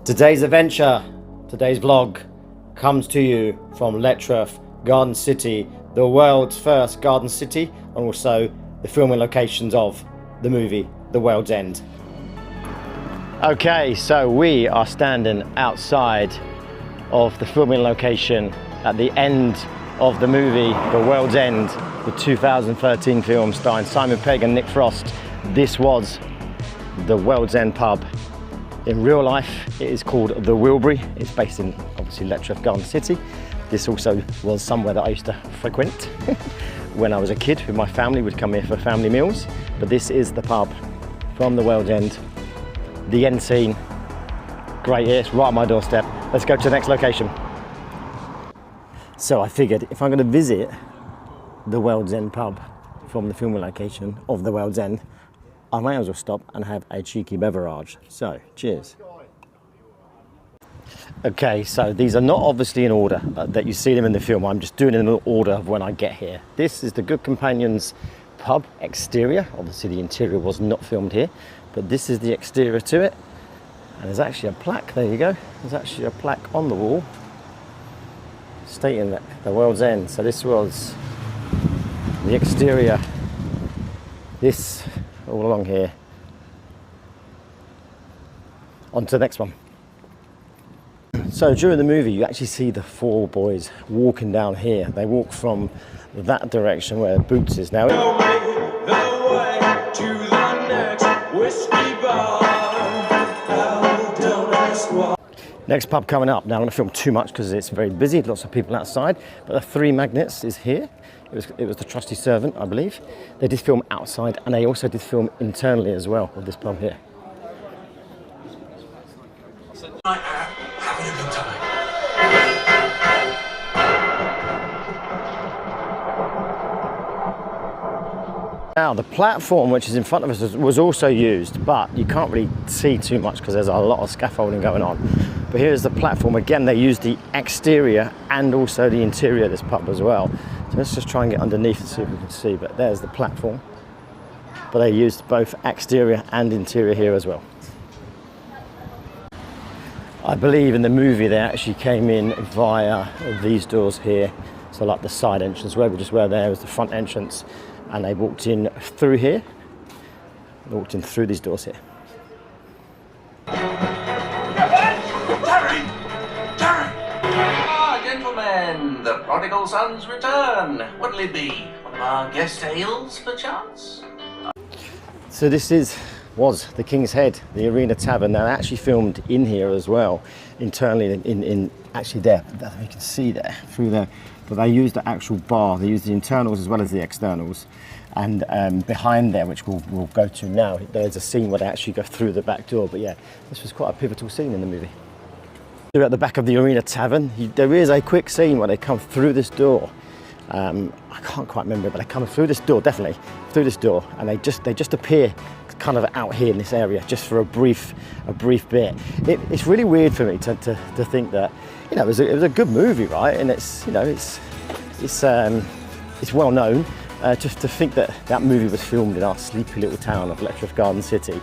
Today's adventure, today's vlog, comes to you from Letchworth Garden City, the world's first garden city, and also the filming locations of the movie The World's End. Okay, so we are standing outside of the filming location at the end of the movie The World's End, the 2013 film starring Simon Pegg and Nick Frost. This was the World's End pub. In real life, it is called the Wilbury. It's based in, obviously, Letchworth Garden City. This also was somewhere that I used to frequent when I was a kid with my family. We'd come here for family meals. But this is the pub from the World's End. The end scene. Great here, it's right on my doorstep. Let's go to the next location. So I figured if I'm going to visit the World's End pub from the filming location of the World's End, I may as well stop and have a cheeky beverage. So, cheers. Okay, so these are not obviously in order that you see them in the film. I'm just doing it in the order of when I get here. This is the Good Companions pub exterior. Obviously the interior was not filmed here, but this is the exterior to it. And there's actually a plaque, there you go. There's actually a plaque on the wall stating that the World's End. So this was the exterior. This all along here. On to the next one. So during the movie you actually see the four boys walking down here. They walk from that direction where Boots is now. Next pub coming up. Now I'm going to film too much because it's very busy, lots of people outside, but the Three Magnets is here. It was the trusty servant, I believe. They did film outside and they also did film internally as well of this pub here. Having a good time. Now the platform which is in front of us was also used, but you can't really see too much because there's a lot of scaffolding going on. But here's the platform. Again, they used the exterior and also the interior of this pub as well. So let's just try and get underneath and see if we can see. But there's the platform. But they used both exterior and interior here as well. I believe in the movie they actually came in via these doors here. So like the side entrance, where there was the front entrance. And they walked in through here. They walked in through these doors here. Gentlemen, the prodigal son's return. What'll it be? One of our guest ales, perchance? So this was the King's Head, the Arena Tavern. Now, they actually filmed in here as well, internally, in actually there. You can see there, through there. But they used the actual bar. They used the internals as well as the externals. And behind there, which we'll go to now, there's a scene where they actually go through the back door. But yeah, this was quite a pivotal scene in the movie. They're at the back of the Arena Tavern. There is a quick scene where they come through this door. I can't quite remember, but they come through this door, definitely through this door, and they just appear kind of out here in this area just for a brief bit. It's really weird for me to think that, you know, it was a good movie, right? And it's, you know, it's well known. Just to think that movie was filmed in our sleepy little town of Letchworth Garden City.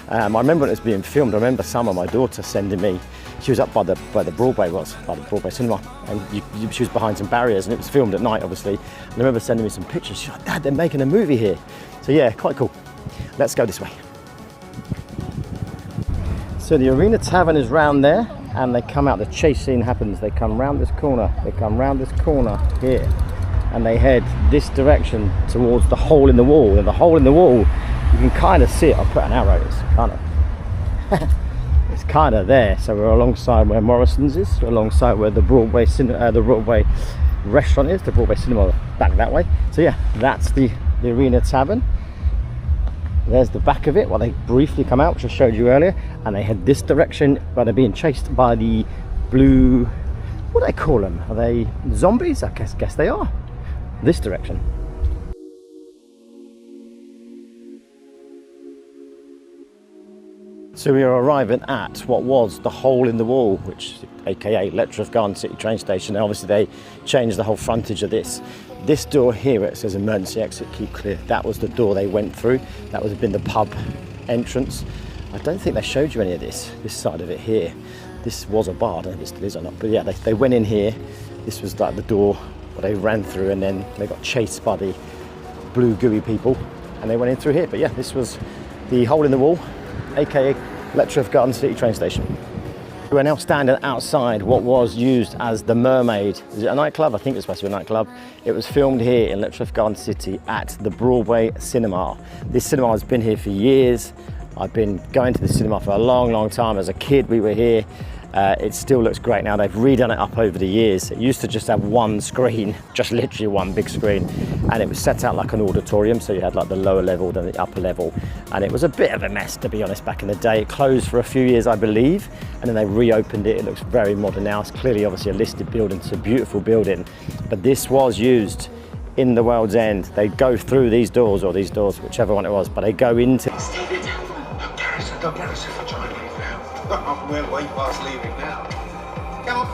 I remember when it was being filmed. I remember summer, my daughter sending me. She was up by the Broadway cinema, and she was behind some barriers, and it was filmed at night, obviously. And I remember sending me some pictures. She's like, "Dad, they're making a movie here." So yeah, quite cool. Let's go this way. So the Arena Tavern is round there, and they come out. The chase scene happens. They come round this corner. They come round this corner here, and they head this direction towards the hole in the wall. And the hole in the wall, you can kind of see it. I'll put an arrow. It's kind of there. So we're alongside where Morrison's is, alongside where the Broadway restaurant is, the Broadway cinema back that way. So yeah, that's the Arena Tavern. There's the back of it, while they briefly come out, which I showed you earlier, and they head this direction, but they're being chased by the blue, what do they call them? Are they zombies? I guess they are. This direction. So we are arriving at what was the hole in the wall, which aka Letchworth Garden City train station. And obviously they changed the whole frontage of this. This door here, where it says emergency exit, keep clear, that was the door they went through. That would have been the pub entrance. I don't think they showed you any of this side of it here. This was a bar, I don't know if it still is or not, but yeah, they went in here. This was like the door where they ran through, and then they got chased by the blue gooey people, and they went in through here. But yeah, this was the hole in the wall, aka Letchworth Garden City train station. We're now standing outside what was used as the Mermaid. Is it a nightclub? I think it's supposed to be a nightclub. It was filmed here in Letchworth Garden City at the Broadway Cinema. This cinema has been here for years. I've been going to the cinema for a long, long time. As a kid, we were here. It still looks great now. They've redone it up over the years. It used to just have one screen, just literally one big screen, and it was set out like an auditorium, so you had like the lower level and the upper level, and it was a bit of a mess, to be honest, back in the day. It closed for a few years, I believe, and then they reopened it. It looks very modern now. It's clearly obviously a listed building. It's a beautiful building, but this was used in the World's End. They go through these doors, or these doors, whichever one it was, but they go into... Don't get us for trying to leave now. We're way past leaving now. Come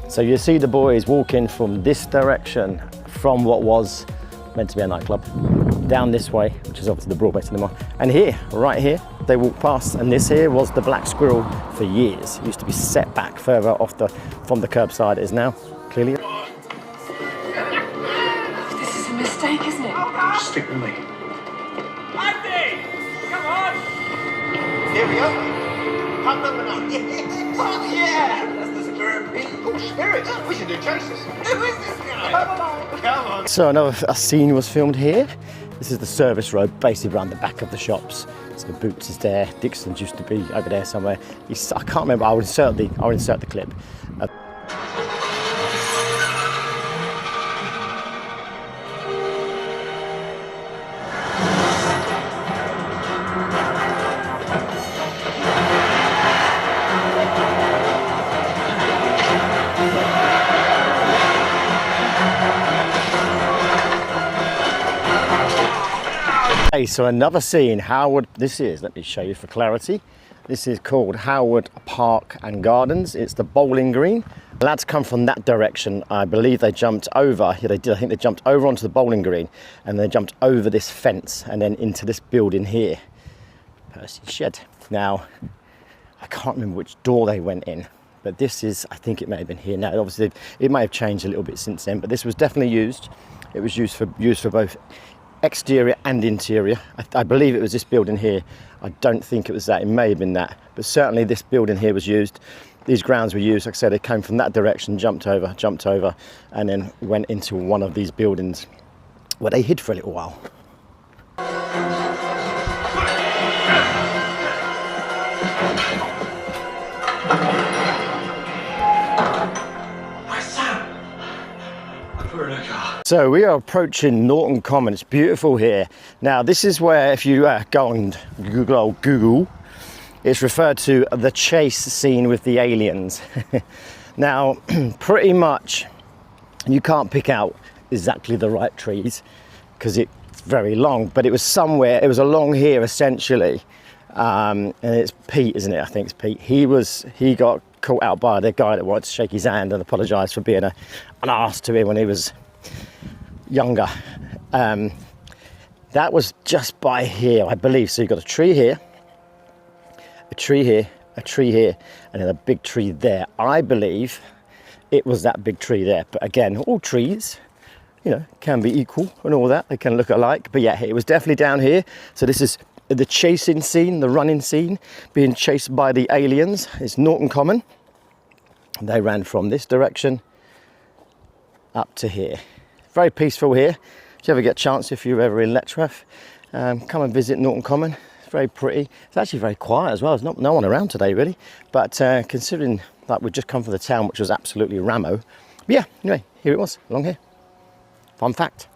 on. So you see the boys walking from this direction, from what was meant to be a nightclub, down this way, which is obviously the Broadway Cinema. And here, right here, they walk past, and this here was the Black Squirrel for years. It used to be set back further off from the curbside. It is now clearly... This is a mistake, isn't it? Stick with me. Come on! Here we go. Come on, yeah. Fuck yeah! That's the spirit. Oh, spirit. We should do chases. Who is this guy? Come on. So another scene was filmed here. This is the service road, basically around the back of the shops. So Boots is there. Dixon's used to be over there somewhere. I can't remember. I'll insert the clip. Okay, so another scene, this is, let me show you for clarity. This is called Howard Park and Gardens. It's the bowling green. The lads come from that direction. I believe they jumped over, yeah they did, I think they jumped over onto the bowling green, and they jumped over this fence and then into this building here, Percy's Shed. Now, I can't remember which door they went in, but this is, I think it may have been here now. Obviously, it may have changed a little bit since then, but this was definitely used. It was used for both exterior and interior. I believe it was this building here. I don't think it was that. It may have been that, but certainly this building here was used. These grounds were used. Like I said, they came from that direction, jumped over, and then went into one of these buildings where they hid for a little while. So we are approaching Norton Common. It's beautiful here. Now this is where, if you go on Google, it's referred to the chase scene with the aliens. Now, pretty much you can't pick out exactly the right trees because it's very long, but it was somewhere, it was along here essentially. And it's Pete, isn't it? I think it's Pete. He got caught out by the guy that wanted to shake his hand and apologise for being an arse to him when he was younger. That was just by here, I believe. So you've got a tree here, a tree here, a tree here, and then a big tree there. I believe it was that big tree there. But again, all trees, you know, can be equal and all that. They can look alike. But yeah, it was definitely down here. So this is the chasing scene, the running scene, being chased by the aliens. It's Norton Common. They ran from this direction up to here. Very peaceful here. If you ever get a chance, if you're ever in Letchworth, come and visit Norton Common. It's very pretty. It's actually very quiet as well. There's no one around today really, but considering that we'd just come from the town, which was absolutely rammo. But yeah, anyway, here it was, along here. Fun fact.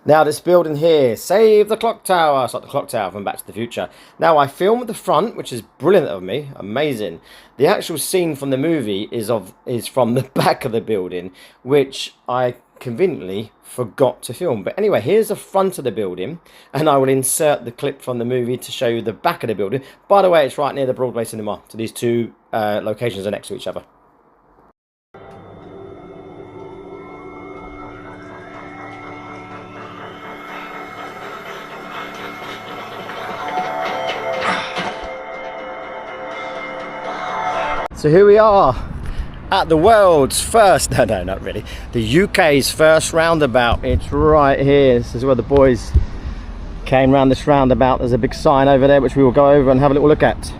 Now this building here, Save the Clock Tower. It's like the clock tower from Back to the Future. Now I filmed the front, which is brilliant of me, amazing. The actual scene from the movie is from the back of the building, which I conveniently forgot to film. But anyway, here's the front of the building, and I will insert the clip from the movie to show you the back of the building. By the way, it's right near the Broadway Cinema, so these two locations are next to each other. So here we are at the world's first, no, not really, the UK's first roundabout. It's right here. This is where the boys came round this roundabout. There's a big sign over there which we will go over and have a little look at.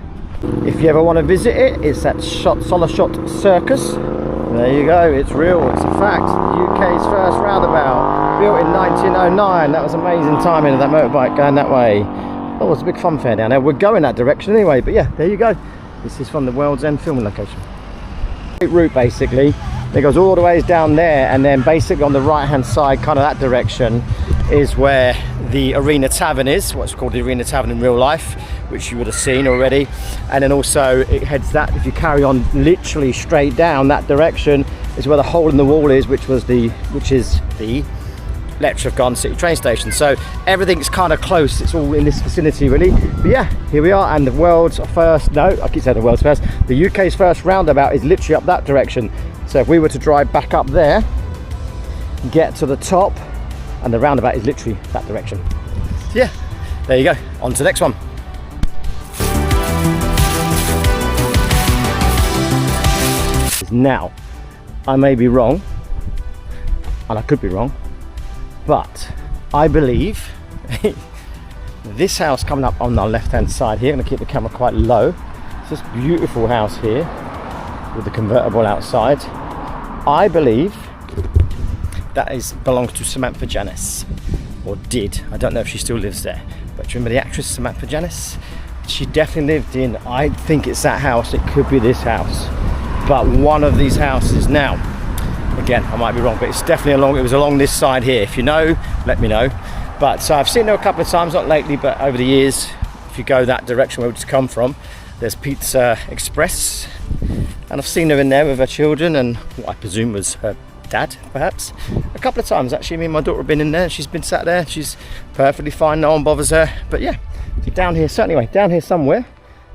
If you ever want to visit it, it's at Solarshot Circus. There you go, it's real, it's a fact. The UK's first roundabout, built in 1909. That was amazing timing of that motorbike going that way. Oh, it's a big fun fair down there. We're going that direction anyway, but yeah, there you go. This is from the World's End filming location. Great route basically. It goes all the way down there, and then basically on the right hand side, kind of that direction, is where the Arena Tavern is, what's called the Arena Tavern in real life, which you would have seen already. And then also it heads that, if you carry on literally straight down that direction, is where the hole in the wall is, which is the Letchworth Garden City train station. So everything's kind of close, it's all in this vicinity really. But yeah, here we are, and the world's first, no, I keep saying the world's first, the UK's first roundabout is literally up that direction. So if we were to drive back up there, get to the top, and the roundabout is literally that direction. So yeah, there you go, on to the next one. Now, I may be wrong, and I could be wrong, but I believe this house coming up on the left hand side here, I'm going to keep the camera quite low, it's this beautiful house here with the convertible outside. I believe that belongs to Samantha Janus, or did. I don't know if she still lives there, but do you remember the actress Samantha Janus? She definitely lived in, I think it's that house, it could be this house, but one of these houses. Now again, I might be wrong, but it's definitely it was along this side here. If you know, let me know. But so I've seen her a couple of times, not lately, but over the years. If you go that direction where we just come from, there's Pizza Express, and I've seen her in there with her children and what I presume was her dad, perhaps. A couple of times actually, me and my daughter have been in there, she's been sat there, she's perfectly fine, no one bothers her. But yeah, down here, so anyway, down here somewhere,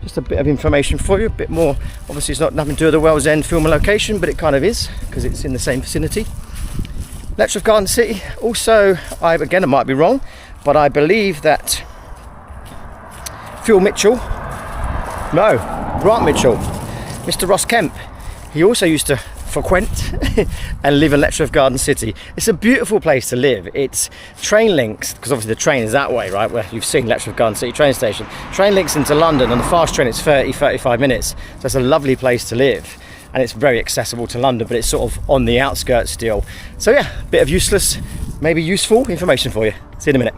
just a bit of information for you, a bit more. Obviously it's not nothing to do with the World's End filming location, but it kind of is, because it's in the same vicinity. Letchworth Garden City. Also, again, I might be wrong, but I believe that Grant Mitchell, Mr. Ross Kemp, he also used to frequent and live in Letchworth Garden City. It's a beautiful place to live. It's train links, because obviously the train is that way, right, where you've seen Letchworth Garden City train station. Train links into London, on the fast train it's 35 minutes. So it's a lovely place to live, and it's very accessible to London, but it's sort of on the outskirts still. So yeah, a bit of useless, maybe useful information for you. See you in a minute.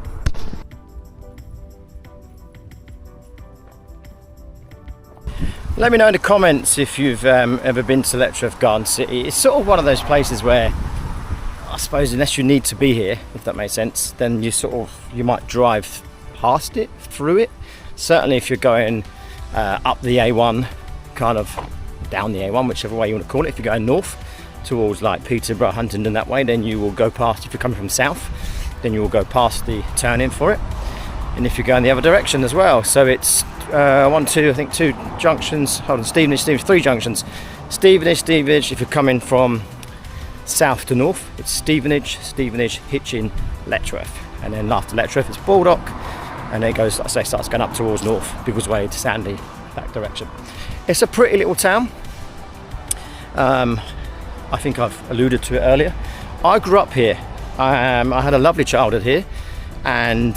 Let me know in the comments if you've ever been to Letchworth Garden City. It's sort of one of those places where, I suppose, unless you need to be here, if that makes sense, then you might drive past it, through it. Certainly if you're going up the A1, kind of down the A1, whichever way you want to call it. If you're going north towards like Peterborough, Huntingdon, that way, then you will go past. If you're coming from south, then you will go past the turn in for it. And if you're going the other direction as well, so it's two junctions. Hold on, Stevenage, three junctions. Stevenage. If you're coming from south to north, it's Stevenage, Hitchin, Letchworth, and then after Letchworth it's Baldock, and then it goes, like I say, starts going up towards north, Biggleswade, Sandy, that direction. It's a pretty little town. I think I've alluded to it earlier. I grew up here. I had a lovely childhood here, and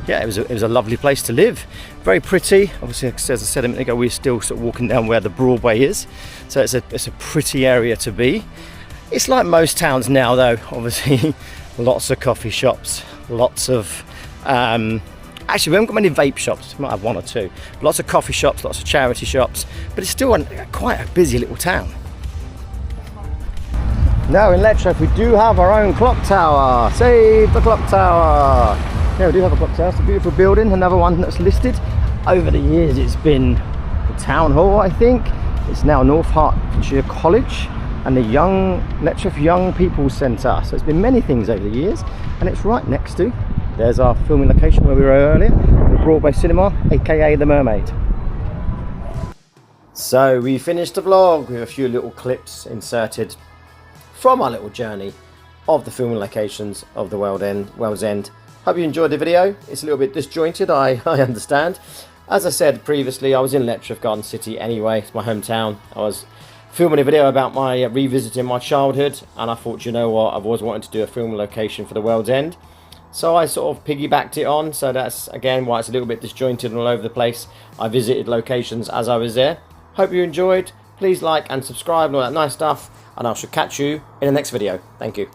yeah, it was a lovely place to live. Very pretty. Obviously, as I said a minute ago, we're still sort of walking down where the Broadway is, so it's a pretty area to be. It's like most towns now, though. Obviously, lots of coffee shops, lots of actually we haven't got many vape shops. We might have one or two. Lots of coffee shops, lots of charity shops, but it's still quite a busy little town. Now in Letchworth we do have our own clock tower. Save the clock tower. Yeah, we do have a clock tower. It's a beautiful building, another one that's listed. Over the years it's been the town hall, I think. It's now North Hertfordshire College and the Letchworth Young People's Centre. So it's been many things over the years, and it's right next to, there's our filming location where we were earlier, the Broadway Cinema, aka the Mermaid. So we finished the vlog with a few little clips inserted from our little journey of the filming locations of the World's End. Hope you enjoyed the video. It's a little bit disjointed, I understand. As I said previously, I was in Letchworth Garden City anyway. It's my hometown. I was filming a video about my revisiting my childhood, and I thought, you know what, I've always wanted to do a film location for the World's End. So I sort of piggybacked it on, so that's again why it's a little bit disjointed and all over the place. I visited locations as I was there. Hope you enjoyed. Please like and subscribe and all that nice stuff, and I shall catch you in the next video. Thank you.